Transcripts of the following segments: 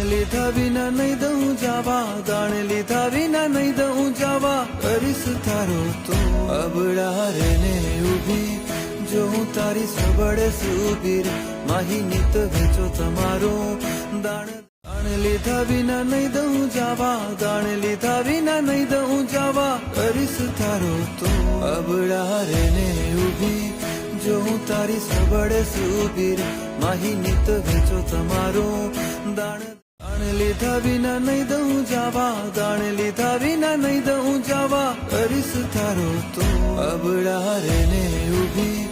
લીધા વિના નહીં દઉં જાવા, દાણ લીધા વિના નહીં દઉં જાવા, કરીશ તારો તું અબળા રે ને ઊભી, જો હું તારી સબળે સુબીર, માહી નિત વેચો તમારો દાણ લીધા વિના નહીં દઉં જાવા, દાણ લીધા વિના નહીં દઉં જાવા, કરીશ તારો તું અબળા રે ને ઊભી, જો હું તારી સબળે સુબીર, માહી નિત વેચો તમારો દાણ લીધા વિના નહીં દઉં જાવા, દાણ લીધા વિના નહીં દઉં જાવા, કરીશ તારો તું અબળા રે ને ઊભી,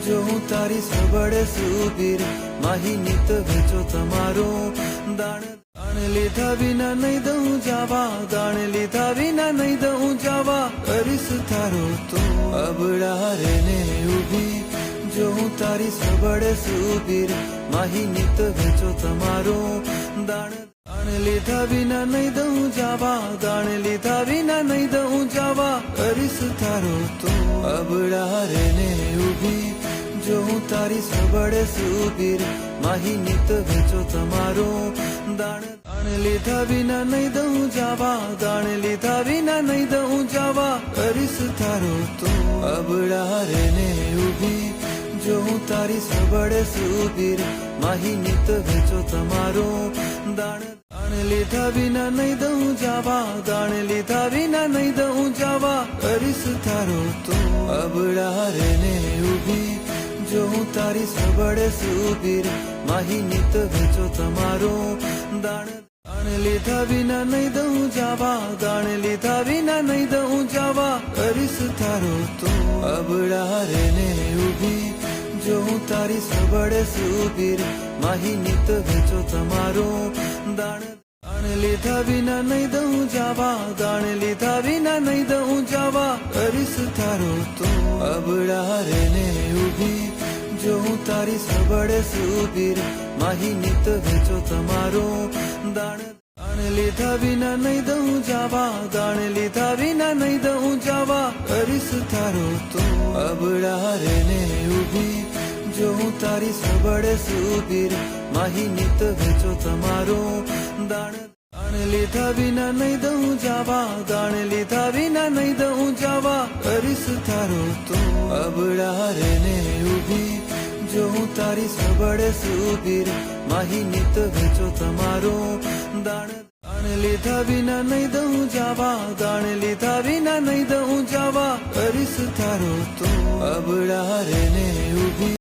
જો હું તારી સબળે સુબીર, માહી નિત વેચો તમારો દાણ લીધા વિના નહીં દઉં જાવા, દાણ લીધા વિના નહીં દઉં જાવા, કરીશ તારો તું અબળા રે ને ઊભી, જો હું તારી સબળે સુબીર, માહી નિત વેચો તમારો દાણ લીધા વિના નહીં દઉં જાવા, દાણ લીધા વિના નહીં દઉં જાવા, કરીશ તારો તું અબળા રે ને ઊભી, જો હું તારી સબળે સુબીર, માહી નિત વેચો તમારો દાણ લીધા વિના નહીં દઉં જાવા, દાણ લીધા વિના નહીં દઉં જાવા, કરીશ તારો તું અબળા રે ને ઊભી, જો હું તારી સબળે સુબીર, માહી નિત વેચો તમારો દાણ લીધા વિના નહીં દઉં જાવા, દાણ લીધા વિના નહીં દઉં જાવા, કરીશ તારો તું અબળા રે ને ઊભી, જો હું તારી સબળે સુબીર, માહી નિત વેચો તમારો દાણ લીધા વિના નહીં દઉં જાવા, દાણ લીધા વિના નહીં દઉં જાવા, કરીશ તારો તું અબળા રે ને ઊભી, જો હું તારી સબળે સુબીર, માહી નિત વેચો તમારો દાણ લીધા વિના નહીં દઉં જાવા, દાણ લીધા વિના નહીં દઉં જાવા, કરીશ તારો તું અબળા રે ને ઊભી, જો હું તારી સબળે સુબીર, માહી નિત વેચો તમારો દાણ લીધા વિના નહીં દઉં જાવા, દાણ લીધા વિના નહીં દઉં જાવા, કરીશ તારો તું અબળા રે ને ઊભી, જો હું તારી સબળે સુબીર, માહી નિત વેચો તમારો દાણ લીધા વિના નહીં દઉં જાવા, દાણ લીધા વિના નહીં દઉં જાવા, કરીશ તારો તું અબળા રે ને ઊભી, જો હું તારી સબળે સુબીર, માહી નિત વેચો તમારો દાણ લીધા વિના નહીં દઉં જાવા, દાણ લીધા વિના નહીં દઉં જાવા, કરીશ તારો તું અબળા રે ને ઊભી.